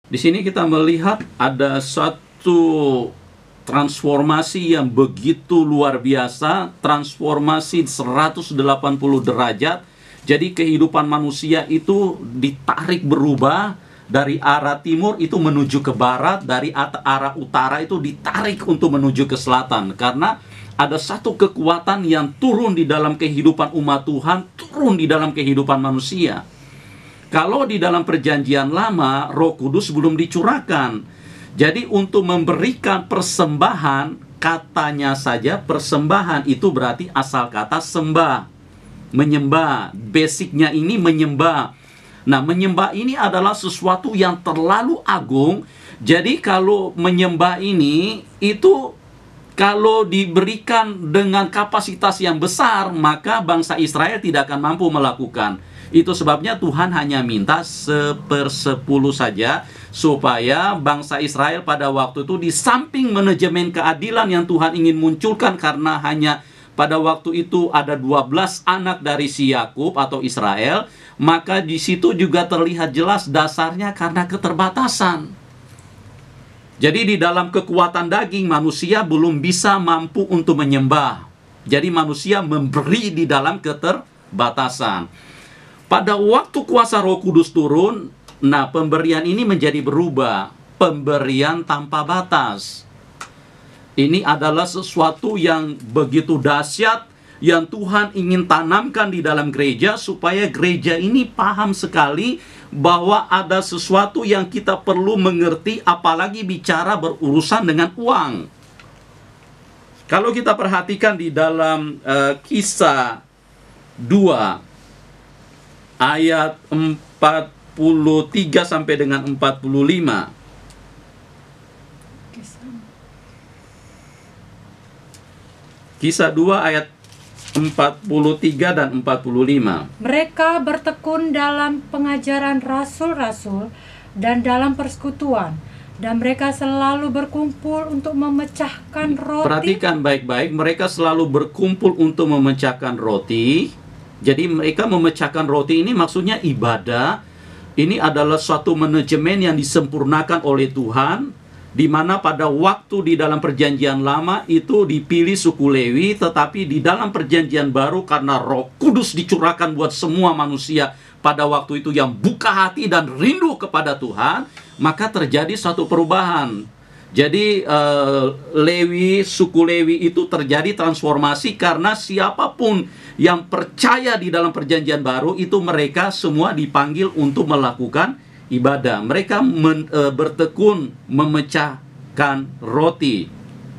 Di sini kita melihat ada satu transformasi yang begitu luar biasa, transformasi 180 derajat. Jadi kehidupan manusia itu ditarik berubah dari arah timur itu menuju ke barat, dari arah utara itu ditarik untuk menuju ke selatan. Karena ada satu kekuatan yang turun di dalam kehidupan umat Tuhan, turun di dalam kehidupan manusia. Kalau di dalam perjanjian lama, Roh Kudus belum dicurahkan. Jadi untuk memberikan persembahan, katanya saja persembahan itu berarti asal kata sembah, menyembah. Basicnya ini menyembah. Nah, menyembah ini adalah sesuatu yang terlalu agung. Jadi kalau menyembah ini, itu kalau diberikan dengan kapasitas yang besar, maka bangsa Israel tidak akan mampu melakukan. Itu sebabnya Tuhan hanya minta 1/10 saja, supaya bangsa Israel pada waktu itu di samping manajemen keadilan yang Tuhan ingin munculkan, karena hanya pada waktu itu ada 12 anak dari si Yakub atau Israel, maka di situ juga terlihat jelas dasarnya karena keterbatasan. Jadi di dalam kekuatan daging manusia belum bisa mampu untuk menyembah. Jadi manusia memberi di dalam keterbatasan. Pada waktu kuasa Roh Kudus turun, nah pemberian ini menjadi berubah. Pemberian tanpa batas. Ini adalah sesuatu yang begitu dahsyat yang Tuhan ingin tanamkan di dalam gereja, supaya gereja ini paham sekali bahwa ada sesuatu yang kita perlu mengerti, apalagi bicara berurusan dengan uang. Kalau kita perhatikan di dalam Kisah 2 ayat 43 sampai dengan 45. Kisah 2 ayat 43 dan 45. Mereka bertekun dalam pengajaran rasul-rasul dan dalam persekutuan, dan mereka selalu berkumpul untuk memecahkan roti. Perhatikan baik-baik, mereka selalu berkumpul untuk memecahkan roti. Jadi mereka memecahkan roti ini maksudnya ibadah. Ini adalah suatu manajemen yang disempurnakan oleh Tuhan, di mana pada waktu di dalam perjanjian lama itu dipilih suku Lewi, tetapi di dalam perjanjian baru karena Roh Kudus dicurahkan buat semua manusia pada waktu itu yang buka hati dan rindu kepada Tuhan, maka terjadi suatu perubahan. Jadi Lewi, suku Lewi itu terjadi transformasi karena siapapun yang percaya di dalam perjanjian baru itu mereka semua dipanggil untuk melakukan ibadah. Mereka bertekun memecahkan roti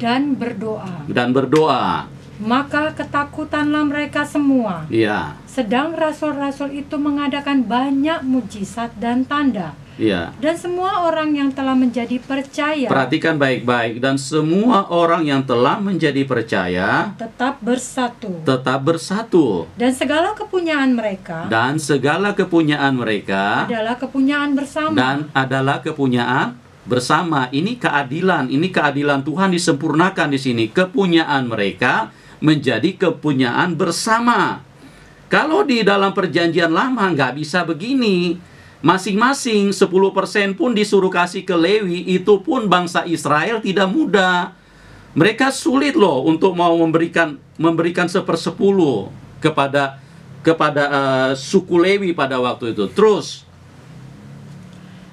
dan berdoa. Maka ketakutanlah mereka semua. Iya. Sedang rasul-rasul itu mengadakan banyak mujizat dan tanda. Iya. Dan semua orang yang telah menjadi percaya, perhatikan baik-baik, dan semua orang yang telah menjadi percaya tetap bersatu. Dan segala kepunyaan mereka adalah kepunyaan bersama. Ini keadilan Tuhan disempurnakan di sini. Kepunyaan mereka menjadi kepunyaan bersama. Kalau di dalam perjanjian lama nggak bisa begini. Masing-masing 10% pun disuruh kasih ke Lewi, itu pun bangsa Israel tidak mudah. Mereka sulit loh untuk mau memberikan 1/10 kepada suku Lewi pada waktu itu. Terus,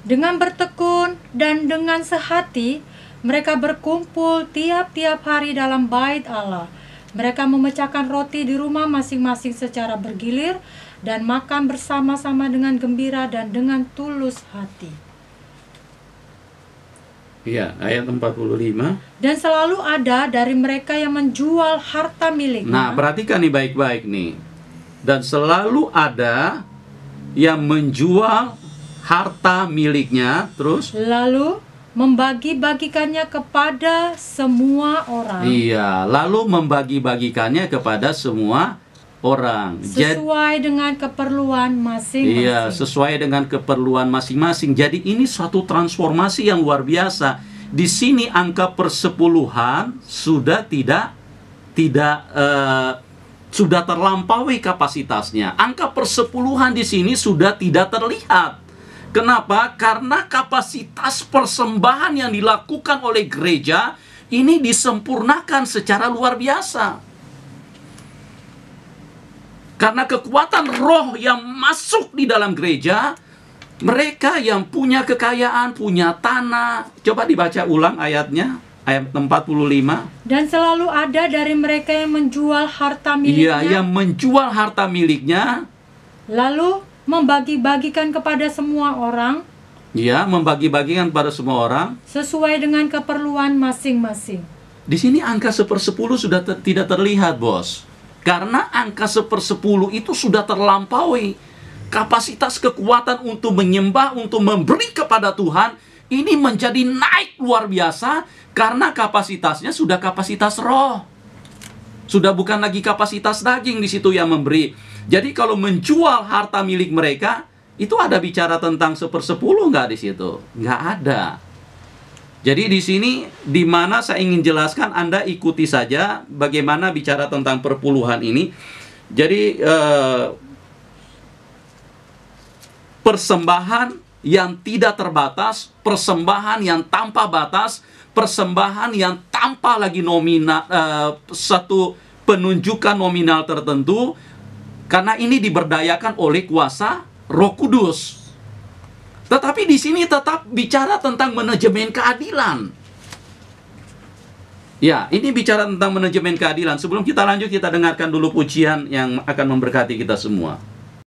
dengan bertekun dan dengan sehati, mereka berkumpul tiap-tiap hari dalam bait Allah. Mereka memecahkan roti di rumah masing-masing secara bergilir, dan makan bersama-sama dengan gembira dan dengan tulus hati. Iya, ayat 45. Dan selalu ada dari mereka yang menjual harta miliknya. Nah, perhatikan nih baik-baik nih. Dan selalu ada yang menjual harta miliknya, terus lalu membagi-bagikannya kepada semua orang. Iya, lalu membagi-bagikannya kepada semua orang. Sesuai dengan keperluan masing-masing. Iya, sesuai dengan keperluan masing-masing. Jadi ini suatu transformasi yang luar biasa. Di sini angka persepuluhan sudah sudah terlampaui kapasitasnya. Angka persepuluhan di sini sudah tidak terlihat. Kenapa? Karena kapasitas persembahan yang dilakukan oleh gereja ini disempurnakan secara luar biasa. Karena kekuatan roh yang masuk di dalam gereja, mereka yang punya kekayaan, punya tanah. Coba dibaca ulang ayatnya, ayat 45. Dan selalu ada dari mereka yang menjual harta miliknya. Iya, yang menjual harta miliknya. Lalu membagi-bagikan kepada semua orang. Ya, membagi-bagikan pada semua orang. Sesuai dengan keperluan masing-masing. Di sini angka 1/10 sudah tidak terlihat, bos. Karena angka 1/10 itu sudah terlampaui. Kapasitas kekuatan untuk menyembah, untuk memberi kepada Tuhan, ini menjadi naik luar biasa. Karena kapasitasnya sudah kapasitas roh. Sudah bukan lagi kapasitas daging di situ yang memberi. Jadi kalau menjual harta milik mereka, itu ada bicara tentang 1/10 nggak di situ? Nggak ada. Jadi di sini, di mana saya ingin jelaskan, Anda ikuti saja bagaimana bicara tentang perpuluhan ini. Jadi persembahan yang tidak terbatas, persembahan yang tanpa batas, persembahan yang tanpa lagi nominal, satu penunjukan nominal tertentu. Karena ini diberdayakan oleh kuasa Roh Kudus. Tetapi di sini tetap bicara tentang manajemen keadilan. Ya, ini bicara tentang manajemen keadilan. Sebelum kita lanjut, kita dengarkan dulu pujian yang akan memberkati kita semua.